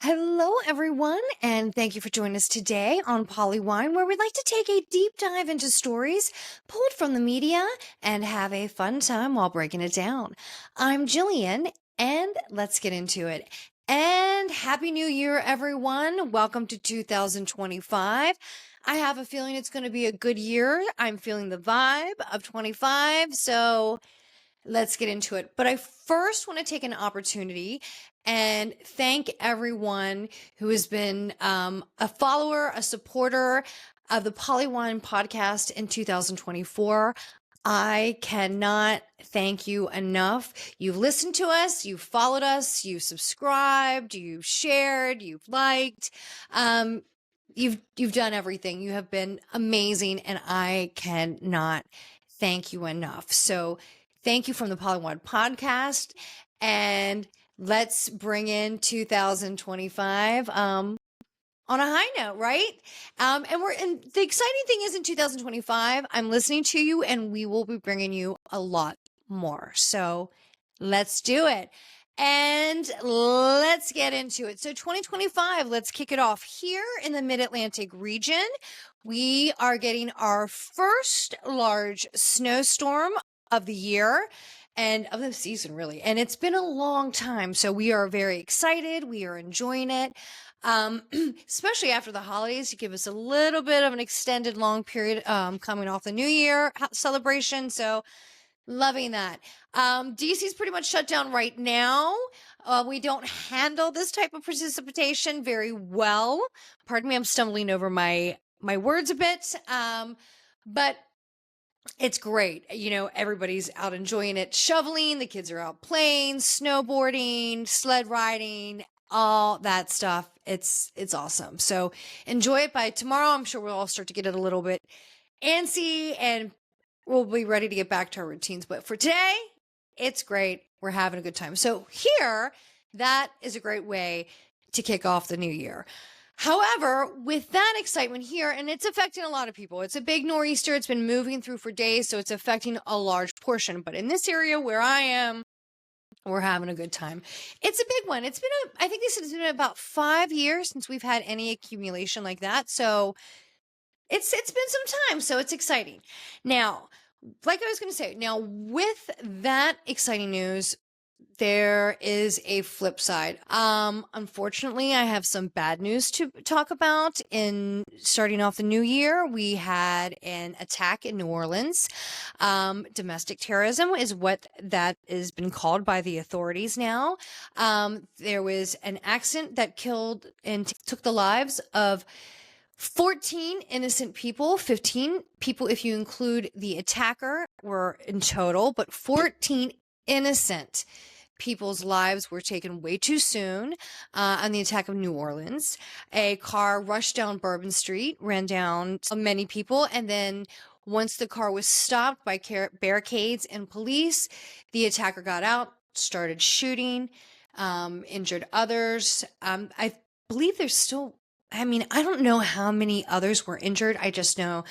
Hello, everyone, and thank you for joining us today on Polywine, where we'd like to take a deep dive into stories pulled from the media and have a fun time while breaking it down. I'm Jillian, and let's get into it. And Happy New Year, everyone. Welcome to 2025. I have a feeling it's going to be a good year. I'm feeling the vibe of 25, so let's get into it. But I first want to take an opportunity and thank everyone who has been a follower, a supporter of the Polywine podcast in 2024. I cannot thank you enough. You've listened to us, you've followed us, you've subscribed, you've shared, you've liked. You've done everything. You have been amazing, and I cannot thank you enough. So thank you from the Polywine podcast, and let's bring in 2025 on a high note, right? And the exciting thing is in 2025, I'm listening to you, and we will be bringing you a lot more. So let's do it. And let's get into it. So 2025, let's kick it off here in the Mid-Atlantic region. We are getting our first large snowstorm of the year and of the season, really. And it's been a long time. So we are very excited. We are enjoying it. Especially after the holidays, to give us a little bit of an extended long period coming off the New Year celebration. So loving that. DC's pretty much shut down right now. We don't handle this type of precipitation very well. Pardon me, I'm stumbling over my words a bit. But it's great. You know, everybody's out enjoying it, shoveling, the kids are out playing, snowboarding, sled riding, all that stuff. It's awesome. So enjoy it. By tomorrow, I'm sure we'll all start to get it a little bit antsy and we'll be ready to get back to our routines. But for today, it's great. We're having a good time. So here, that is a great way to kick off the new year. However, with that excitement here, and it's affecting a lot of people, it's a big nor'easter. It's been moving through for days, so it's affecting a large portion. But in this area where I am, we're having a good time. It's a big one. I think they said it's been about 5 years since we've had any accumulation like that. So it's been some time, so it's exciting. Now, like I was going to say, now with that exciting news, there is a flip side. Unfortunately, I have some bad news to talk about. In starting off the new year, we had an attack in New Orleans. Domestic terrorism is what that has been called by the authorities now. There was an accident that killed and took the lives of 14 innocent people, 15 people if you include the attacker were in total, but 14 innocent people's lives were taken way too soon on the attack of New Orleans. A car rushed down Bourbon Street, ran down many people, and then once the car was stopped by barricades and police, the attacker got out, started shooting, injured others. I believe there's still, I mean, I don't know how many others were injured. I just know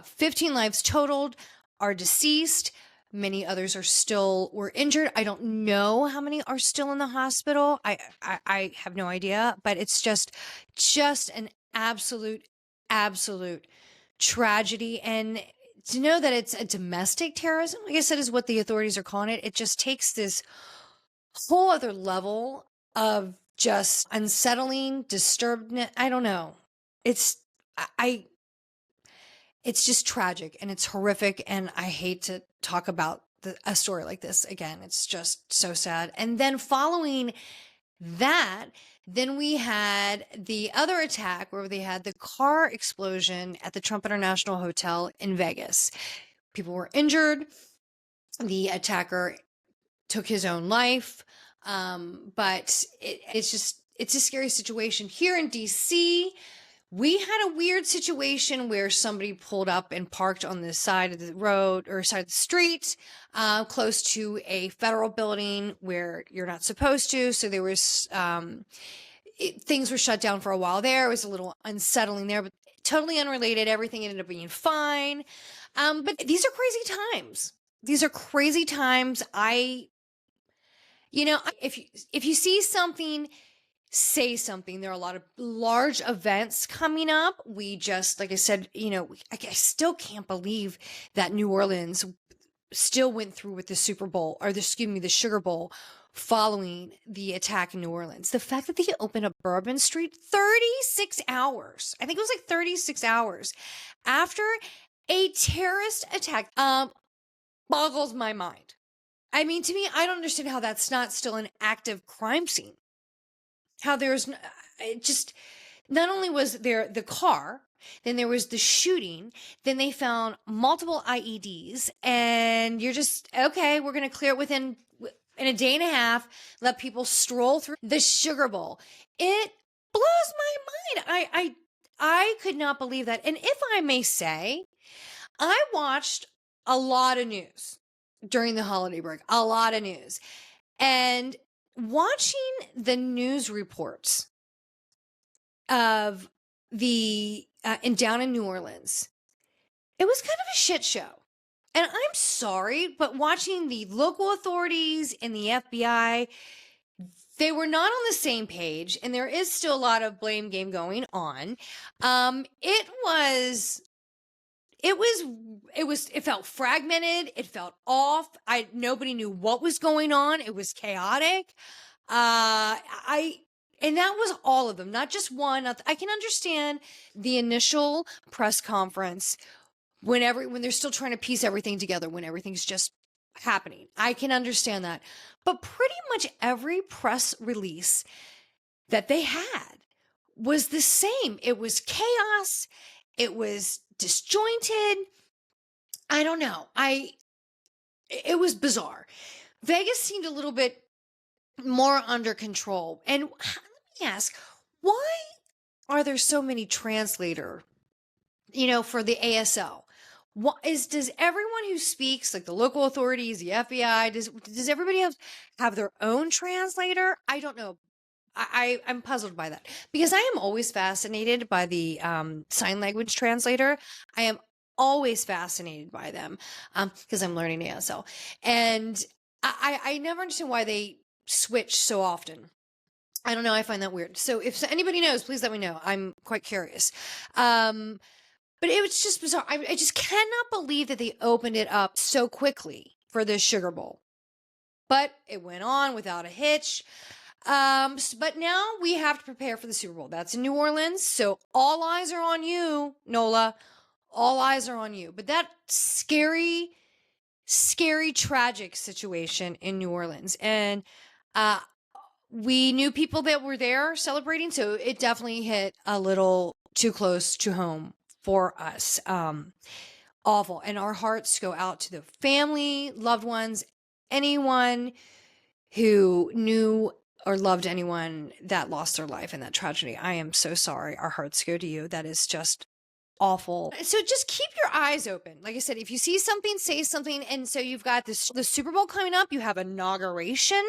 15 lives totaled are deceased. Many others were injured. I don't know how many are still in the hospital. I have no idea, but it's just an absolute tragedy. And to know that it's a domestic terrorism, like I said, is what the authorities are calling it. It just takes this whole other level of just unsettling, disturbed. I don't know. It's just tragic and it's horrific. And I hate to talk about a story like this again. It's just so sad. And then following that, then we had the other attack where they had the car explosion at the Trump International Hotel in Vegas. People were injured. The attacker took his own life. But it's a scary situation here in DC. We had a weird situation where somebody pulled up and parked on the side of the road or side of the street, close to a federal building where you're not supposed to. So there was, things were shut down for a while there. It was a little unsettling there, but totally unrelated. Everything ended up being fine. But these are crazy times. These are crazy times. If you see something say something. There are a lot of large events coming up. Like I said, I still can't believe that New Orleans still went through with the Super Bowl the Sugar Bowl following the attack in New Orleans. The fact that they opened up Bourbon Street 36 hours, I think it was like 36 hours after a terrorist attack, boggles my mind. I mean, to me, I don't understand how that's not still an active crime scene. How not only was there the car, then there was the shooting, then they found multiple IEDs, and you're just, okay, we're going to clear it in a day and a half, let people stroll through the Sugar Bowl. It blows my mind. I could not believe that. And if I may say, I watched a lot of news during the holiday break, a lot of news. And watching the news reports of down in New Orleans, it was kind of a shit show. And I'm sorry, but watching the local authorities and the FBI, they were not on the same page, and there is still a lot of blame game going on. It felt fragmented. It felt off. Nobody knew what was going on. It was chaotic. And that was all of them, not just one. I can understand the initial press conference when they're still trying to piece everything together, when everything's just happening. I can understand that. But pretty much every press release that they had was the same. It was chaos. It was disjointed. I don't know. It was bizarre. Vegas seemed a little bit more under control. And let me ask, why are there so many translators, for the ASL? Does everyone who speaks, like the local authorities, the FBI, does everybody have their own translator? I don't know. I'm puzzled by that, because I am always fascinated by the sign language translator. I am always fascinated by them because I'm learning ASL. And I never understand why they switch so often. I don't know. I find that weird. So if anybody knows, please let me know. I'm quite curious. But it was just bizarre. I just cannot believe that they opened it up so quickly for the Sugar Bowl. But it went on without a hitch. But now we have to prepare for the Super Bowl. That's in New Orleans. So all eyes are on you, Nola. All eyes are on you. But that scary, tragic situation in New Orleans. And we knew people that were there celebrating. So it definitely hit a little too close to home for us. Awful. And our hearts go out to the family, loved ones, anyone who knew or loved anyone that lost their life in that tragedy. I am so sorry. Our hearts go to you. That is just awful. So just keep your eyes open. Like I said, if you see something, say something. And so you've got the Super Bowl coming up. You have inauguration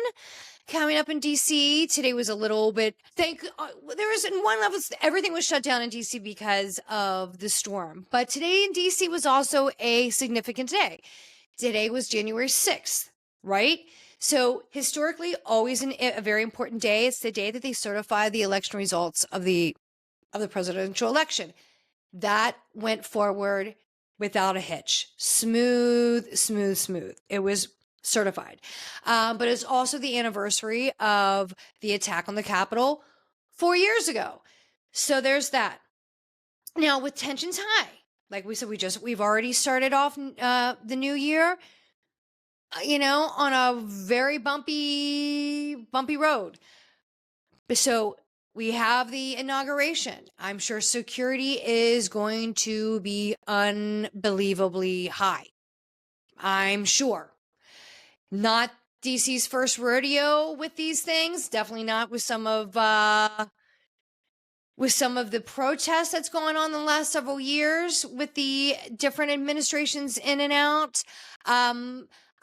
coming up in DC. Today was a little bit, there was in one level, everything was shut down in DC because of the storm. But today in DC was also a significant day. Today was January 6th, right? So historically, always a very important day. It's the day that they certify the election results of the presidential election. That went forward without a hitch. Smooth. It was certified. But it's also the anniversary of the attack on the Capitol 4 years ago. So there's that. Now with tensions high, like we said, we've already started off the new year, on a very bumpy road. So we have the inauguration. I'm sure security is going to be unbelievably high. I'm sure. Not DC's first rodeo with these things. Definitely not with some of the protests that's going on the last several years with the different administrations in and out.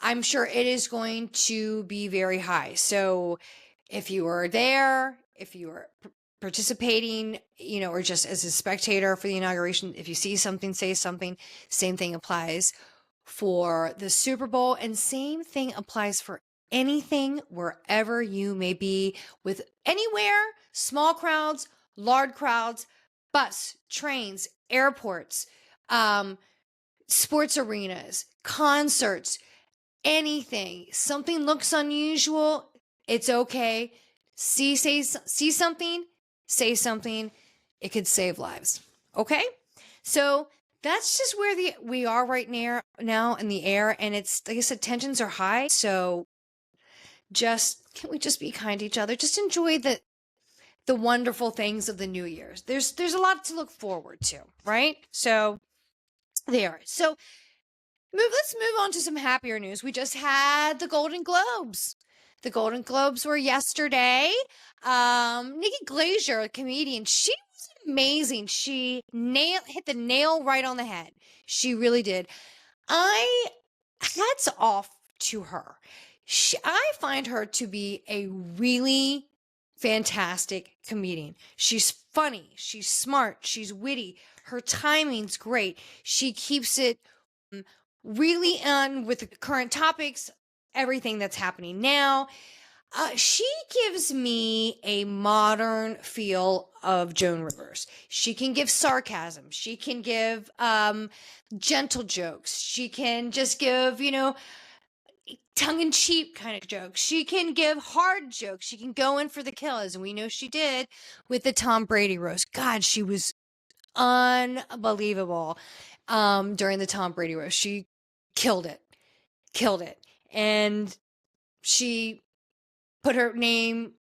I'm sure it is going to be very high. So if you are there, if you are participating, or just as a spectator for the inauguration, if you see something, say something. Same thing applies for the Super Bowl, and same thing applies for anything wherever you may be, with anywhere, small crowds, large crowds, bus, trains, airports, sports arenas, concerts, anything. Something looks unusual, it's okay. See something, say something. It could save lives. Okay? So that's just where we are right now in the air, and it's like I said, tensions are high. So can we just be kind to each other? Just enjoy the wonderful things of the new year's. There's a lot to look forward to, right? So there. So let's move on to some happier news. We just had the Golden Globes. The Golden Globes were yesterday. Nikki Glaser, a comedian, she was amazing. She hit the nail right on the head. She really did. Hats off to her. I find her to be a really fantastic comedian. She's funny, she's smart, she's witty. Her timing's great. She keeps it really on with the current topics, everything that's happening now. She gives me a modern feel of Joan Rivers. She can give sarcasm. She can give gentle jokes. She can just give, tongue-in-cheek kind of jokes. She can give hard jokes. She can go in for the kills, and we know she did with the Tom Brady roast. God, she was unbelievable during the Tom Brady roast. She killed it. And she put her name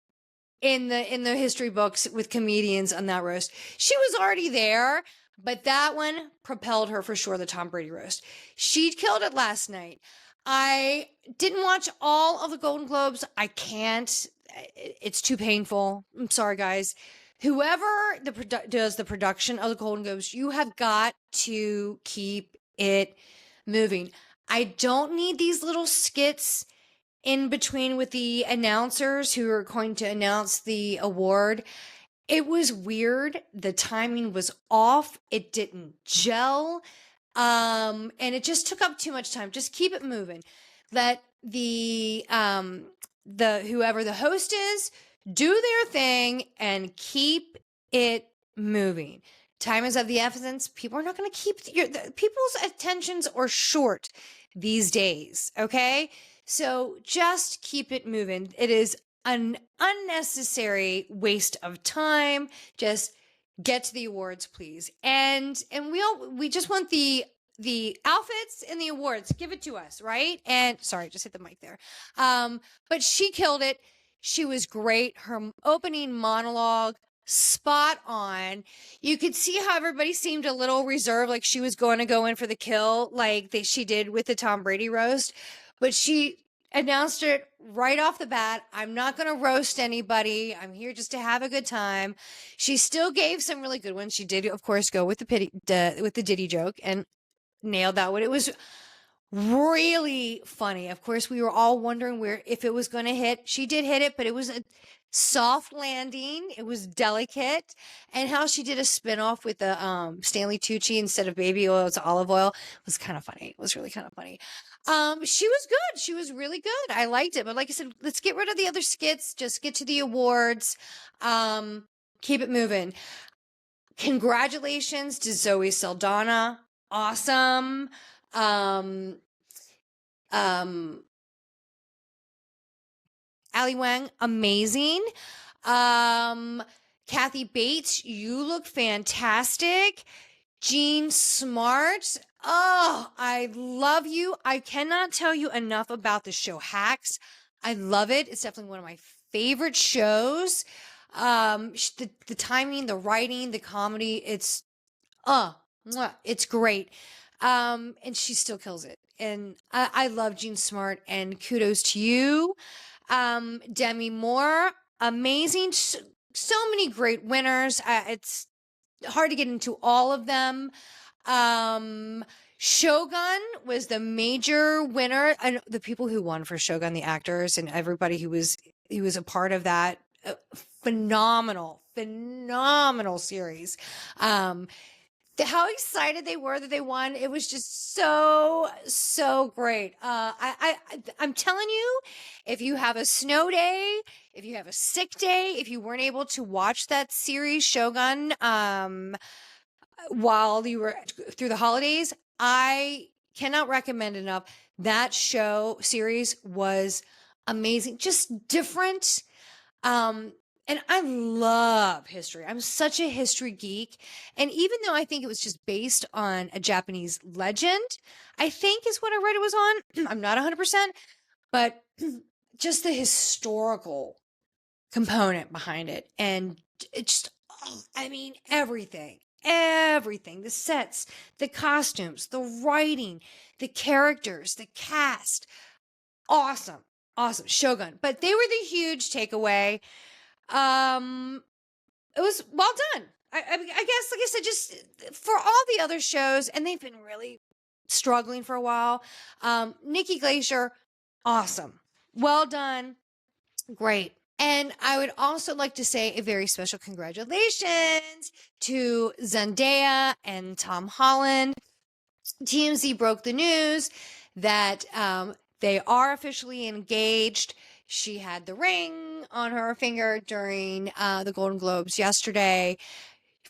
in the history books with comedians on that roast. She was already there, but that one propelled her for sure, the Tom Brady roast. She killed it last night. I didn't watch all of the Golden Globes. I can't. It's too painful. I'm sorry, guys. Whoever does the production of the Golden Globes, you have got to keep it moving. I don't need these little skits in between with the announcers who are going to announce the award. It was weird. The timing was off. It didn't gel. And it just took up too much time. Just keep it moving. Let the whoever the host is do their thing and keep it moving. Time is of the essence. People are not going to keep people's attentions are short these days. Okay. So just keep it moving. It is an unnecessary waste of time. Just get to the awards, please. And we just want the outfits and the awards. Give it to us, right? And sorry, just hit the mic there. But she killed it. She was great. Her opening monologue, spot on. You could see how everybody seemed a little reserved, like she was going to go in for the kill, like she did with the Tom Brady roast. But she announced it right off the bat. I'm not going to roast anybody. I'm here just to have a good time. She still gave some really good ones. She did, of course, go with with the Diddy joke and nailed that one. It was really funny. Of course, we were all wondering if it was going to hit. She did hit it, but it was a soft landing. It was delicate. And how she did a spinoff with the Stanley Tucci instead of baby oil, it's olive oil, was kind of funny. It was really kind of funny. She was good. She was really good. I liked it. But like I said, let's get rid of the other skits. Just get to the awards. Keep it moving. Congratulations to Zoe Saldana. Awesome. Ali Wang, amazing. Kathy Bates, you look fantastic. Jean Smart, oh, I love you. I cannot tell you enough about the show Hacks. I love it. It's definitely one of my favorite shows. The timing, the writing, the comedy, it's great. And she still kills it. And I love Jean Smart, and kudos to you. Demi Moore, amazing. So many great winners. It's hard to get into all of them. Shogun was the major winner, and the people who won for Shogun, the actors and everybody who was a part of that, phenomenal series. how excited they were that they won. It was just so great. I'm telling you, if you have a snow day, if you have a sick day, if you weren't able to watch that series Shogun, while you were through the holidays, I cannot recommend enough. That show series was amazing, just different. And I love history. I'm such a history geek. And even though I think it was just based on a Japanese legend, I think is what I read it was on. I'm not 100%, but just the historical component behind it. And it just, I mean, everything, the sets, the costumes, the writing, the characters, the cast. Awesome. Awesome. Shogun. But they were the huge takeaway. It was well done. I guess, like I said, just for all the other shows, and they've been really struggling for a while. Nikki Glacier, awesome. Well done. Great. And I would also like to say a very special congratulations to Zendaya and Tom Holland. TMZ broke the news that they are officially engaged. She had the ring on her finger during the Golden Globes yesterday.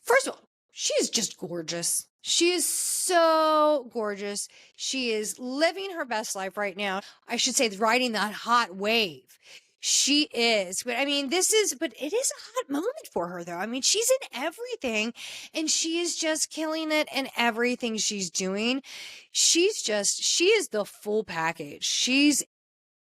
First of all, she is just gorgeous. She is so gorgeous. She is living her best life right now. I should say, riding that hot wave. She is. But I mean, but it is a hot moment for her, though. I mean, she's in everything, and she is just killing it in everything she's doing. She is the full package. She's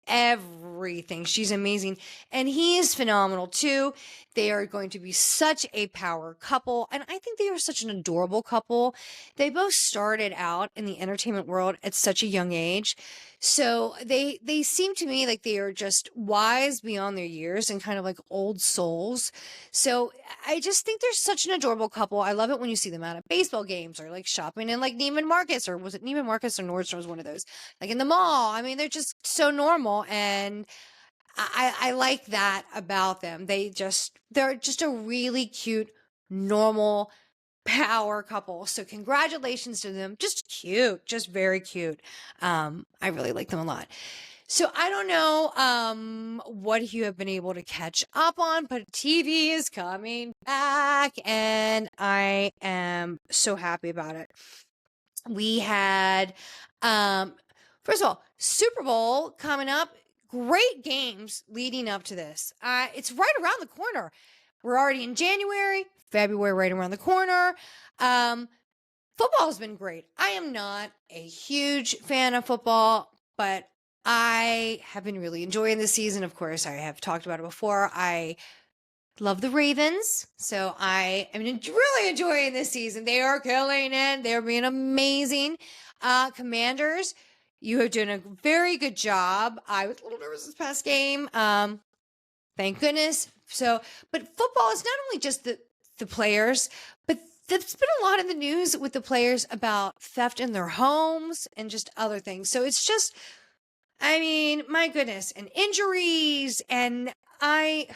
everything. She's amazing. And he is phenomenal too. They are going to be such a power couple. And I think they are such an adorable couple. They both started out in the entertainment world at such a young age. So they seem to me like they are just wise beyond their years and kind of like old souls. So I just think they're such an adorable couple. I love it when you see them out at baseball games or like shopping in like Neiman Marcus, or was it Neiman Marcus or Nordstrom's, one of those, like in the mall. I mean, they're just so normal, and I like that about them. They're just a really cute, normal power couple. So congratulations to them. Just cute, just very cute. I really like them a lot. So I don't know what you have been able to catch up on, but TV is coming back, and I am so happy about it. We had first of all, Super Bowl coming up. Great games leading up to this. It's right around the corner. We're already in January, February right around the corner. Football has been great. I am not a huge fan of football, but I have been really enjoying this season. Of course, I have talked about it before. I love the Ravens, so I am really enjoying this season. They are killing it. They're being amazing. Commanders, you have done a very good job. I was a little nervous this past game. Thank goodness. So, but football is not only just the players, but there's been a lot in the news with the players about theft in their homes and just other things. So it's just, I mean, my goodness, and injuries, and my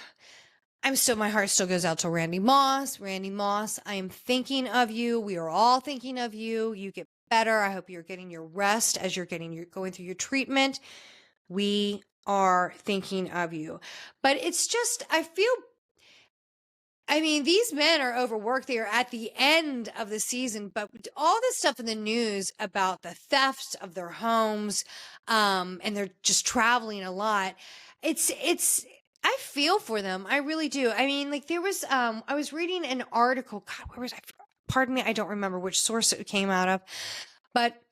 heart still goes out to Randy Moss. Randy Moss, I am thinking of you. We are all thinking of you. You get better. I hope you're getting your rest as you're going through your treatment. We are thinking of you. But it's just, I mean, these men are overworked. They are at the end of the season, but all this stuff in the news about the thefts of their homes, and they're just traveling a lot. I feel for them. I really do. I mean, like there was, I was reading an article. God, where was I? Pardon me. I don't remember which source it came out of, but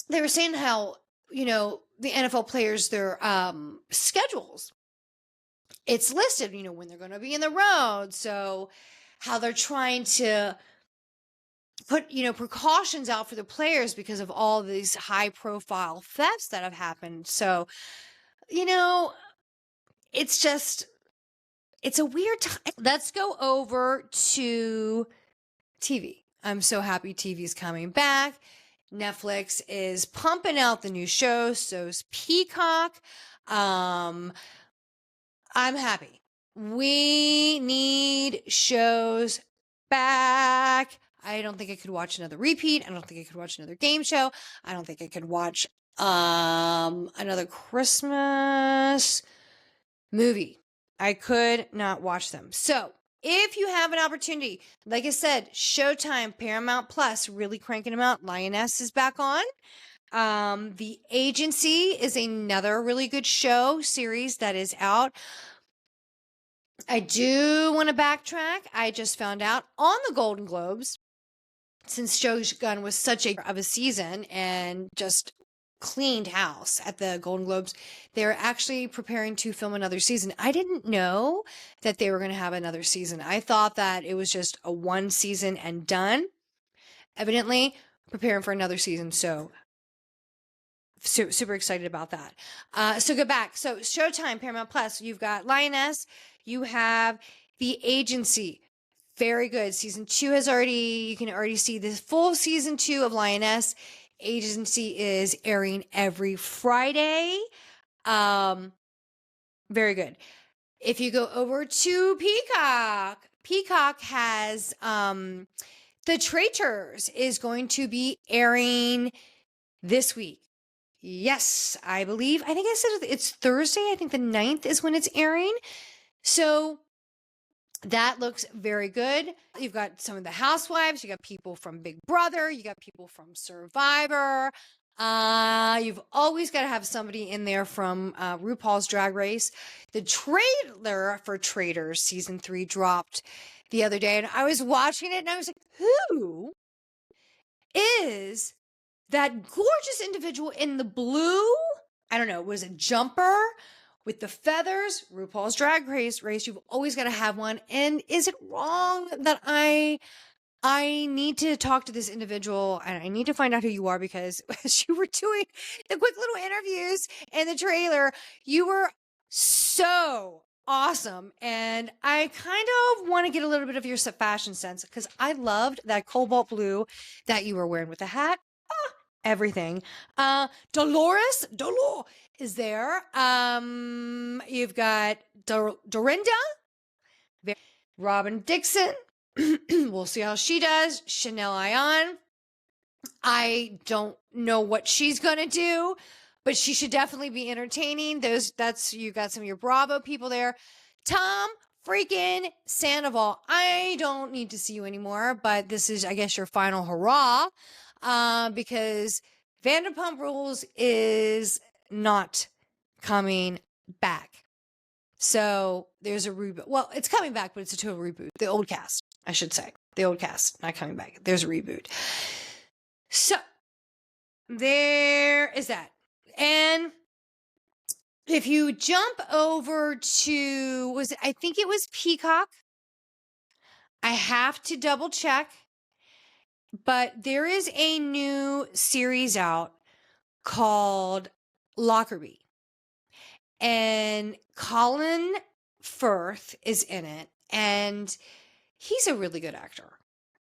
they were saying how, the NFL players, their, schedules, it's listed, when they're going to be in the road. So how they're trying to put, precautions out for the players because of all these high profile thefts that have happened. So, it's a weird time. Let's go over to TV. I'm so happy TV's coming back. Netflix is pumping out the new shows. So's Peacock. I'm happy. We need shows back. I don't think I could watch another repeat. I don't think I could watch another game show. I don't think I could watch another Christmas movie. I could not watch them. So if you have an opportunity, like I said, Showtime, Paramount Plus, really cranking them out. Lioness is back on. The Agency is another really good show series that is out. I do want to backtrack. I just found out on the Golden Globes, since Shogun was such a season and just cleaned house at the Golden Globes, they're actually preparing to film another season. I didn't know that they were going to have another season. I thought that it was just a one season and done. Evidently, preparing for another season. So super excited about that. So go back. So Showtime, Paramount Plus, you've got Lioness, you have The Agency. Very good. Season 2 you can already see the full season 2 of Lioness. Agency is airing every Friday. Very good. If you go over to Peacock has The Traitors is going to be airing this week. Yes, I think I said it's Thursday. I think the 9th is when it's airing. So that looks very good. You've got some of the housewives. You got people from Big Brother. You got people from Survivor. You've always got to have somebody in there from RuPaul's Drag Race. The trailer for Traitors season 3 dropped the other day, and I was watching it, and I was like, who is that gorgeous individual in the blue? I don't know. Was it jumper with the feathers? RuPaul's Drag Race. You've always got to have one. And is it wrong that I need to talk to this individual and I need to find out who you are, because as you were doing the quick little interviews in the trailer, you were so awesome. And I kind of want to get a little bit of your fashion sense, because I loved that cobalt blue that you were wearing with the hat. Everything. Dolores is there. You've got Dorinda, Robin Dixon. We'll see how she does. Chanel Ayan. I don't know what she's gonna do, but she should definitely be entertaining. You got some of your Bravo people there. Tom freaking Sandoval. I don't need to see you anymore, but this is, I guess, your final hurrah. Because Vanderpump Rules is not coming back. So there's a reboot. Well, it's coming back, but it's a total reboot. The old cast, I should say. The old cast, not coming back. There's a reboot. So there is that. And if you jump over to, I think it was Peacock. I have to double check. But there is a new series out called Lockerbie. And Colin Firth is in it. And he's a really good actor.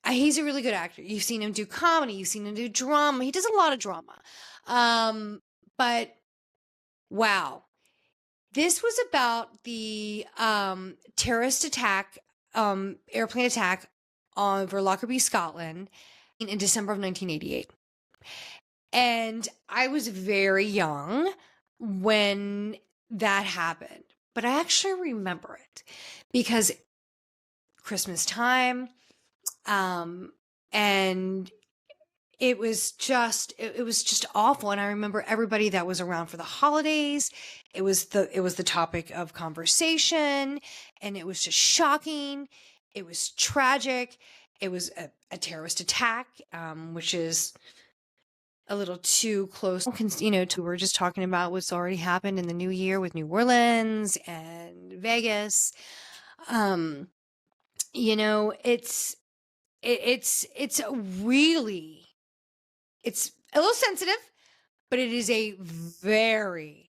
You've seen him do comedy. You've seen him do drama. He does a lot of drama. But wow. This was about the terrorist attack, airplane attack over Lockerbie, Scotland, in December of 1988. And I was very young when that happened, but I actually remember it because Christmas time, and it was just awful. And I remember everybody that was around for the holidays. It was the topic of conversation, and it was just shocking. It was tragic. It was a terrorist attack, which is a little too close, to we're just talking about what's already happened in the new year with New Orleans and Vegas. It's a little sensitive, but it is a very,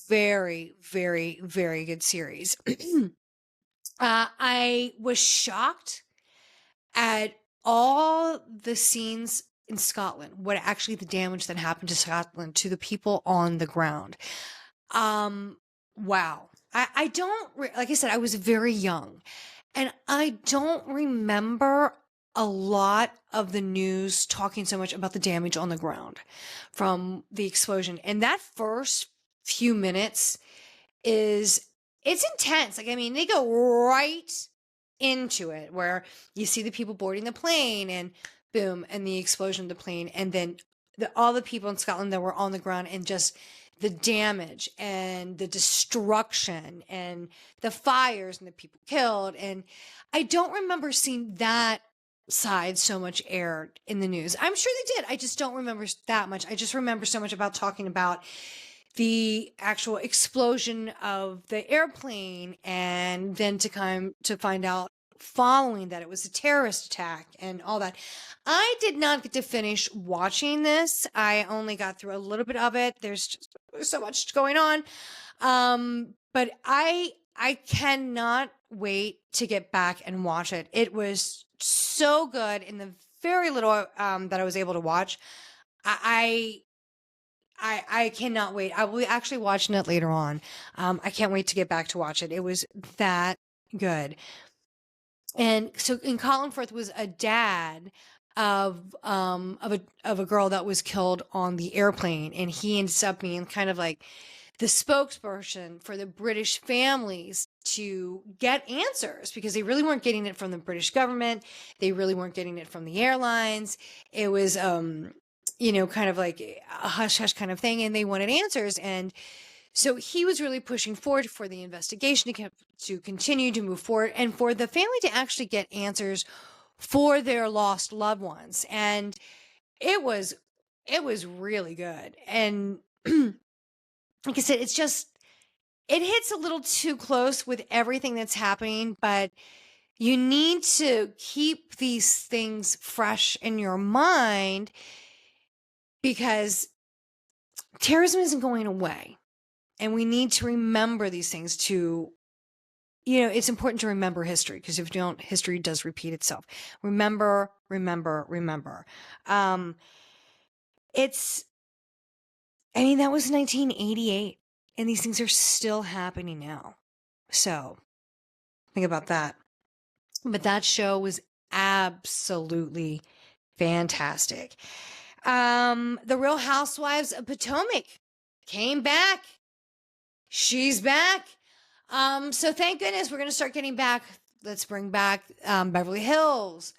very, very, very good series. I was shocked at all the scenes in Scotland, what actually the damage that happened to Scotland, to the people on the ground. Wow. I don't, like I said, I was very young, and I don't remember a lot of the news talking so much about the damage on the ground from the explosion. And that first few minutes it's intense. Like, I mean, they go right into it where you see the people boarding the plane and boom, and the explosion of the plane. And then all the people in Scotland that were on the ground and just the damage and the destruction and the fires and the people killed. And I don't remember seeing that side so much aired in the news. I'm sure they did. I just don't remember that much. I just remember so much about talking about the actual explosion of the airplane and then to come to find out following that it was a terrorist attack and all that. I did not get to finish watching this. I only got through a little bit of it. There's so much going on. But I cannot wait to get back and watch it. It was so good in the very little that I was able to watch. I cannot wait. I will be actually watching it later on. I can't wait to get back to watch it. It was that good. And so, in Colin Firth was a dad of a girl that was killed on the airplane, and he ends up being kind of like the spokesperson for the British families to get answers because they really weren't getting it from the British government. They really weren't getting it from the airlines. It was kind of like a hush hush kind of thing, and they wanted answers. And so he was really pushing forward for the investigation to continue to move forward and for the family to actually get answers for their lost loved ones. And it was really good. And like I said, it hits a little too close with everything that's happening, but you need to keep these things fresh in your mind because terrorism isn't going away. And we need to remember these things it's important to remember history because if you don't, history does repeat itself. Remember, remember, remember. That was 1988 and these things are still happening now. So think about that. But that show was absolutely fantastic. The Real Housewives of Potomac came back. She's back. So thank goodness we're going to start getting back. Let's bring back Beverly Hills,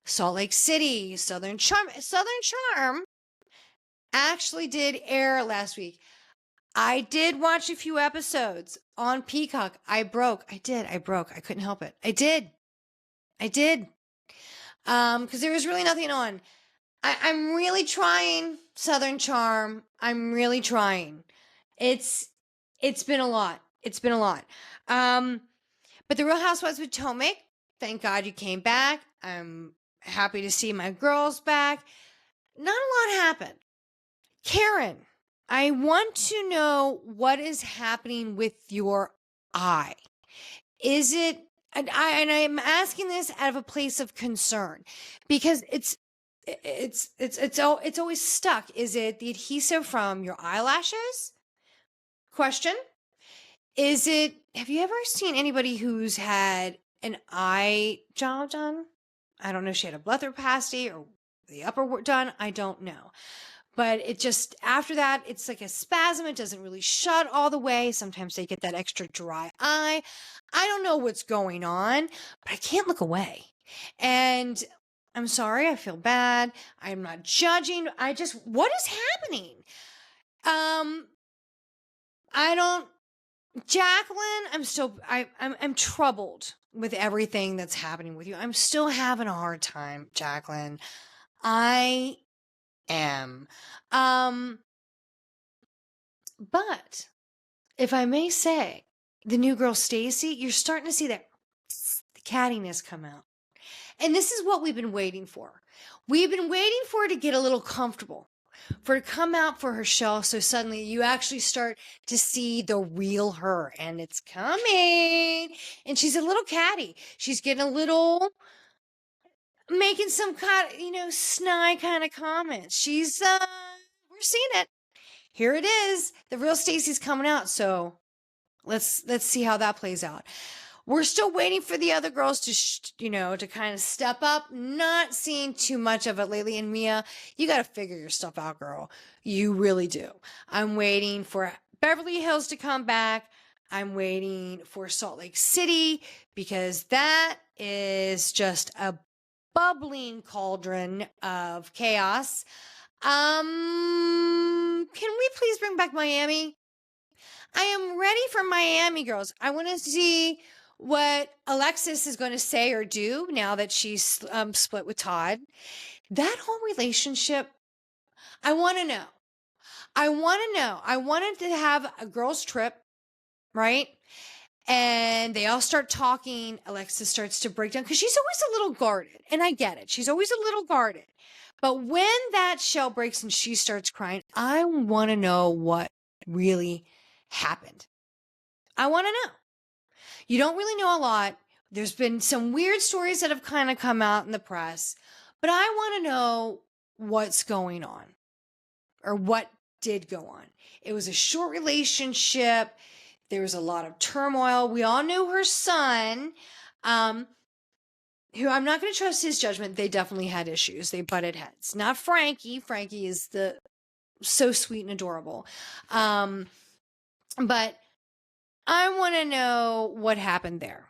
Salt Lake City, Southern Charm. Southern Charm actually did air last week. I did watch a few episodes on Peacock. I broke. I couldn't help it. I did. Because there was really nothing on. I'm really trying Southern Charm. I'm really trying. It's been a lot. But the Real Housewives of Potomac, thank God you came back. I'm happy to see my girls back. Not a lot happened. Karen, I want to know what is happening with your eye. Is it, and I'm asking this out of a place of concern because it's always stuck. Is it the adhesive from your eyelashes? Question. Have you ever seen anybody who's had an eye job done? I don't know if she had a blepharoplasty or the upper done. I don't know. But it just, after that, it's like a spasm. It doesn't really shut all the way. Sometimes they get that extra dry eye. I don't know what's going on, but I can't look away. And I'm sorry, I feel bad. I'm not judging. What is happening? Jacqueline, I'm troubled with everything that's happening with you. I'm still having a hard time, Jacqueline. I am. But if I may say, the new girl, Stacy, you're starting to see that the cattiness come out. And this is what we've been waiting for. We've been waiting for her to get a little comfortable, for her to come out for her shell. So suddenly you actually start to see the real her, and it's coming. And she's a little catty. She's getting a little, making some kind of, snide kind of comments. We're seeing it. Here it is. The real Stacy's coming out. So let's see how that plays out. We're still waiting for the other girls to, to kind of step up. Not seeing too much of it lately. And Mia, you got to figure your stuff out, girl. You really do. I'm waiting for Beverly Hills to come back. I'm waiting for Salt Lake City because that is just a bubbling cauldron of chaos. Can we please bring back Miami? I am ready for Miami, girls. I want to see what Alexis is going to say or do now that she's split with Todd. That whole relationship, I want to know. I want to know. I wanted to have a girls' trip, right? And they all start talking. Alexis starts to break down because she's always a little guarded. And I get it. She's always a little guarded. But when that shell breaks and she starts crying, I want to know what really happened. I want to know. You don't really know a lot. There's been some weird stories that have kind of come out in the press, but I want to know what's going on or what did go on. It was a short relationship. There was a lot of turmoil. We all knew her son, who I'm not going to trust his judgment. They definitely had issues. They butted heads. Not Frankie. Frankie is so sweet and adorable. But I want to know what happened there.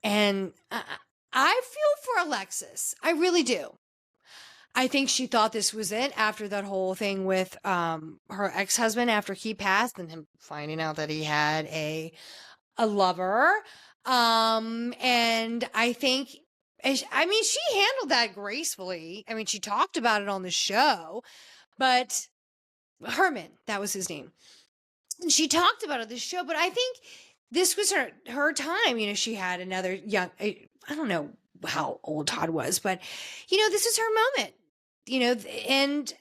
And I feel for Alexis. I really do. I think she thought this was it after that whole thing with her ex-husband after he passed and him finding out that he had a lover. And I think, she handled that gracefully. I mean, she talked about it on the show, but Herman, that was his name. And she talked about it on the show, but I think this was her time. She had another young, I don't know how old Todd was, but, this is her moment, and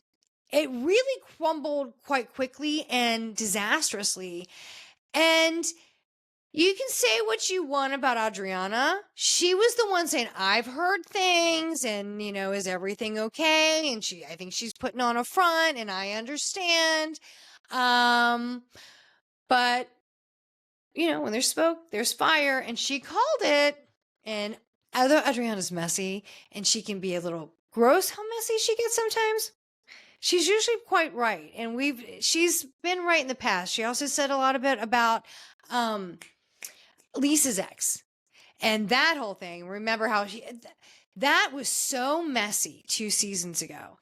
it really crumbled quite quickly and disastrously. And you can say what you want about Adriana. She was the one saying, I've heard things and, is everything okay? And I think she's putting on a front and I understand. But, when there's smoke, there's fire, and she called it. And although Adriana's messy and she can be a little gross how messy she gets sometimes, she's usually quite right. And she's been right in the past. She also said a lot about Lisa's ex and that whole thing. Remember how that was so messy 2 seasons ago.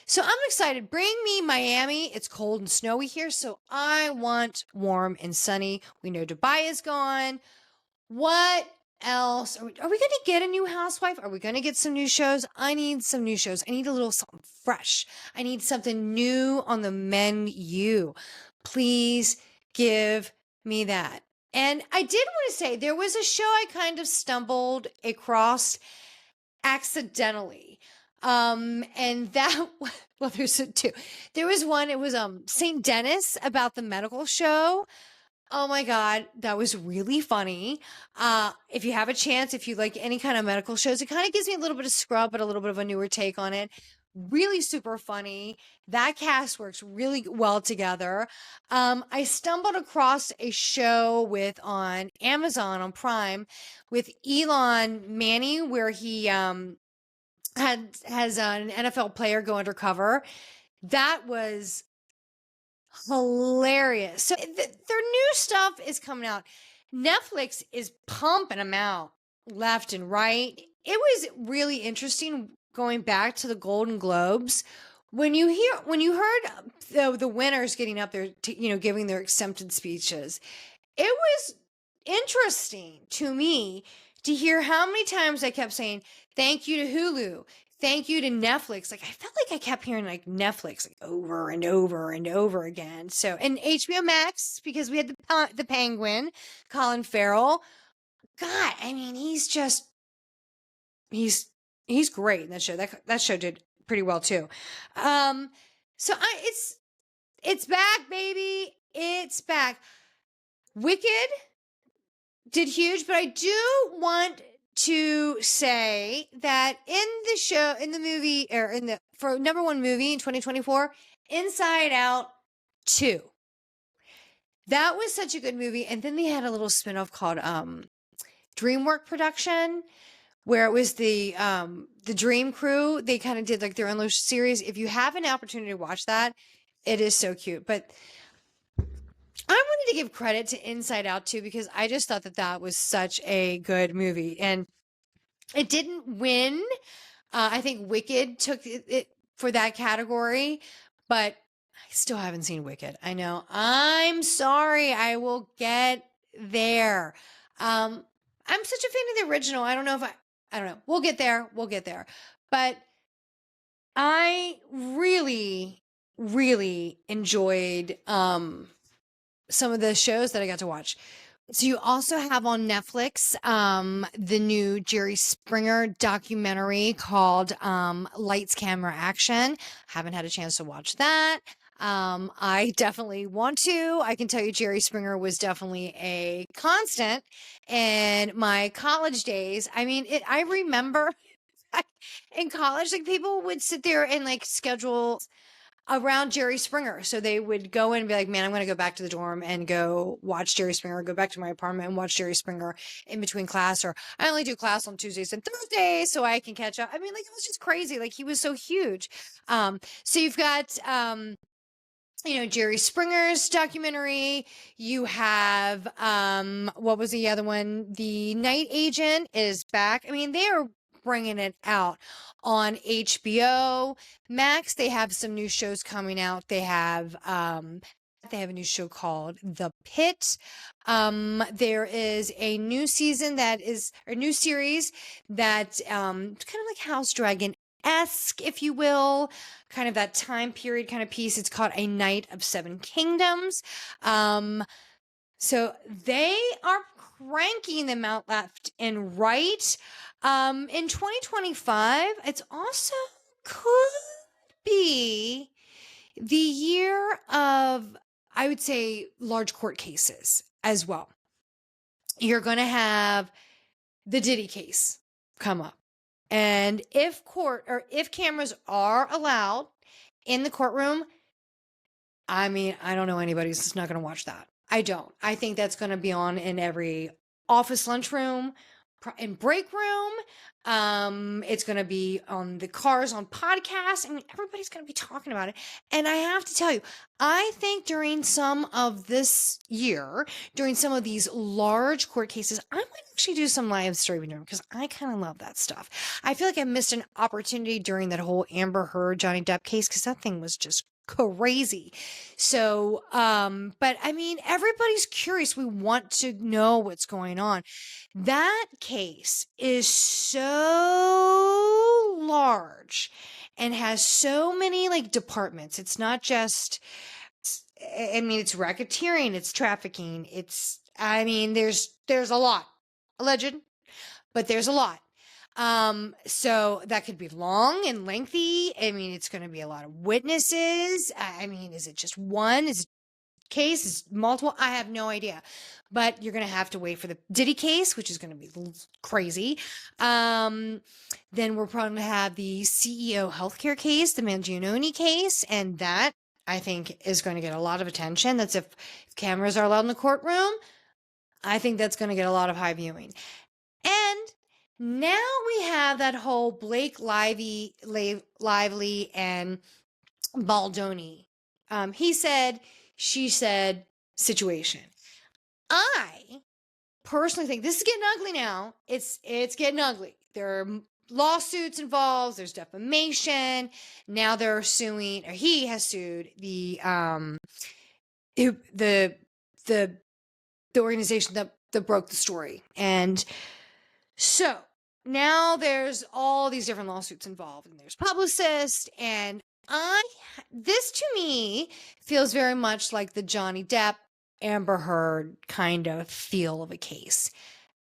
So I'm excited. Bring me Miami. It's cold and snowy here, so I want warm and sunny. We know Dubai is gone. What else? Are we going to get a new housewife? Are we going to get some new shows? I need some new shows. I need a little something fresh. I need something new on the menu. Please give me that. And I did want to say there was a show I kind of stumbled across accidentally. And that, well, there's 2. There was one, it was, St. Dennis about the medical show. Oh my God, that was really funny. If you have a chance, if you like any kind of medical shows, it kind of gives me a little bit of Scrub, but a little bit of a newer take on it. Really super funny. That cast works really well together. I stumbled across a show on Amazon on Prime with Elon Manny, where he, has an NFL player go undercover. That was hilarious. So their new stuff is coming out. Netflix is pumping them out left and right. It was really interesting going back to the Golden Globes. When you heard the winners getting up there to, giving their acceptance speeches, it was interesting to me to hear how many times I kept saying, thank you to Hulu. Thank you to Netflix. Like, I felt like I kept hearing like Netflix like over and over and over again. So, and HBO Max, because we had the Penguin, Colin Farrell. God, I mean, he's great in that show. That show did pretty well too. So it's back, baby. It's back. Wicked did huge, but I do want to say that for number 1 movie in 2024, Inside Out 2. That was such a good movie. And then they had a little spinoff called DreamWork Production, where it was the Dream Crew. They kind of did like their own little series. If you have an opportunity to watch that, it is so cute. But I wanted to give credit to Inside Out too, because I just thought that that was such a good movie. And it didn't win. I think Wicked took it for that category, but I still haven't seen Wicked. I know. I'm sorry. I will get there. I'm such a fan of the original. I don't know if I don't know. We'll get there. We'll get there. But I really, really enjoyed some of the shows that I got to watch. So you also have on Netflix the new Jerry Springer documentary called Lights, Camera, Action. Haven't had a chance to watch that. I definitely want to. I can tell you Jerry Springer was definitely a constant in my college days. I mean, I remember in college, like people would sit there and like schedule around Jerry Springer. So they would go in and be like, man, I'm going to go back to the dorm and go watch Jerry Springer, go back to my apartment and watch Jerry Springer in between class. Or I only do class on Tuesdays and Thursdays so I can catch up. I mean, like, it was just crazy. Like, he was so huge. So you've got, Jerry Springer's documentary. You have, what was the other one? The Night Agent is back. I mean, they are bringing it out on HBO Max. They have some new shows coming out. They have a new show called The Pit. There is a new season or new series that kind of like House Dragon-esque, if you will, kind of that time period kind of piece. It's called A Night of Seven Kingdoms. So they are cranking them out left and right. In 2025, it's also could be the year of, I would say, large court cases as well. You're going to have the Diddy case come up. And if cameras are allowed in the courtroom, I mean, I don't know anybody who's not going to watch that. I don't. I think that's going to be on in every office lunchroom, in break room. It's going to be on the cars, on podcasts. I mean, everybody's going to be talking about it. And I have to tell you, I think during some of this year, during some of these large court cases, I might actually do some live streaming because I kind of love that stuff. I feel like I missed an opportunity during that whole Amber Heard, Johnny Depp case because that thing was just crazy. So, but I mean, everybody's curious. We want to know what's going on. That case is so large and has so many like departments. It's not just, I mean, it's racketeering, it's trafficking, there's a lot alleged, but there's a lot. So that could be long and lengthy. I mean, it's going to be a lot of witnesses. I mean, is it just one? Is it case? Is it multiple? I have no idea. But you're going to have to wait for the Diddy case, which is going to be crazy. Then we're probably going to have the CEO healthcare case, the Mangione case, and that I think is going to get a lot of attention. That's if cameras are allowed in the courtroom. I think that's going to get a lot of high viewing. And now we have that whole Blake Lively and Baldoni. He said, she said situation. I personally think this is getting ugly now. It's getting ugly. There are lawsuits involved. There's defamation. Now they're suing, or he has sued the organization that broke the story. And so now there's all these different lawsuits involved, and there's publicists, and this to me feels very much like the Johnny Depp, Amber Heard kind of feel of a case.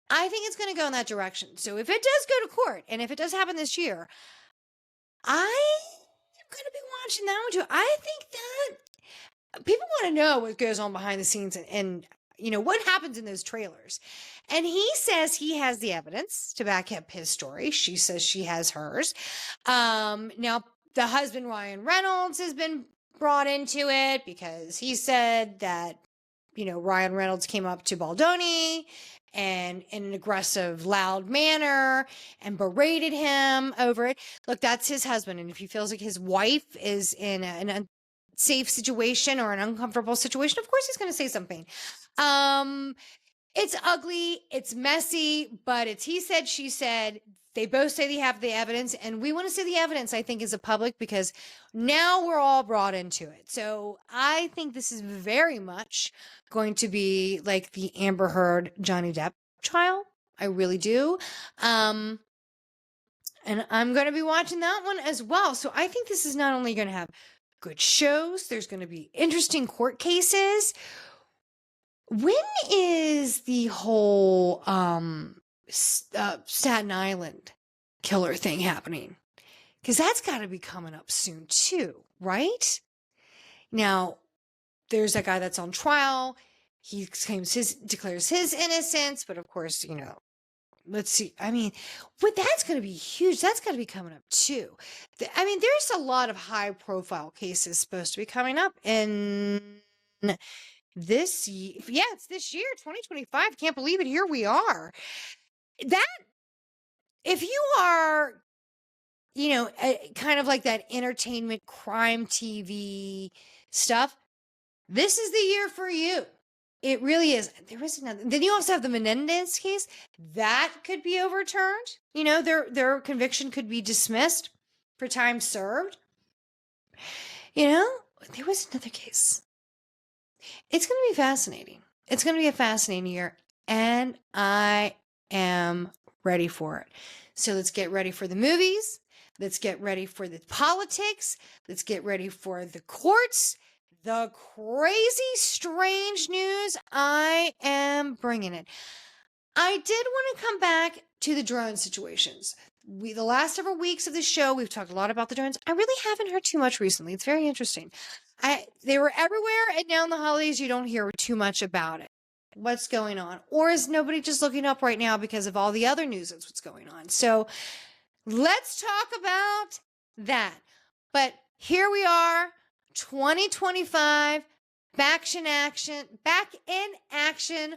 I think it's going to go in that direction. So if it does go to court, and if it does happen this year, I am going to be watching that one too. I think that people want to know what goes on behind the scenes and what happens in those trailers. And he says he has the evidence to back up his story. She says she has hers. Now, the husband, Ryan Reynolds, has been brought into it because he said that Ryan Reynolds came up to Baldoni and in an aggressive, loud manner and berated him over it. Look, that's his husband. And if he feels like his wife is in an unsafe situation or an uncomfortable situation, of course he's going to say something. It's ugly, it's messy, but it's he said, she said. They both say they have the evidence, and we want to see the evidence, I think, as a public, because now we're all brought into it. So I think this is very much going to be like the Amber Heard Johnny Depp trial. I really do. And I'm going to be watching that one as well. So I think this is not only going to have good shows, there's going to be interesting court cases. When is the whole Staten Island killer thing happening? Because that's got to be coming up soon too, right? Now, there's that guy that's on trial. He declares his innocence, but of course, let's see. I mean, but that's going to be huge. That's got to be coming up too. I mean, there's a lot of high profile cases supposed to be coming up in this year. Yeah, it's this year, 2025. Can't believe it. Here we are. That, if you are, kind of like that entertainment crime TV stuff, this is the year for you. It really is. There is another. Then you also have the Menendez case that could be overturned. Their conviction could be dismissed for time served. There was another case. It's going to be fascinating. It's going to be a fascinating year, and I am ready for it. So let's get ready for the movies. Let's get ready for the politics. Let's get ready for the courts. The crazy, strange news. I am bringing it. I did want to come back to the drone situations. The last several weeks of the show, we've talked a lot about the drones. I really haven't heard too much recently. It's very interesting. They were everywhere, and now in the holidays, you don't hear too much about it. What's going on? Or is nobody just looking up right now because of all the other news that's what's going on? So let's talk about that. But here we are, 2025, back in action,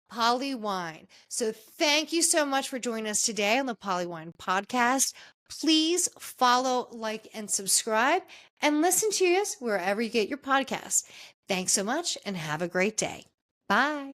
Polly Wine. So thank you so much for joining us today on the Polly Wine podcast. Please follow, like, and subscribe, and listen to us wherever you get your podcasts. Thanks so much, and have a great day. Bye.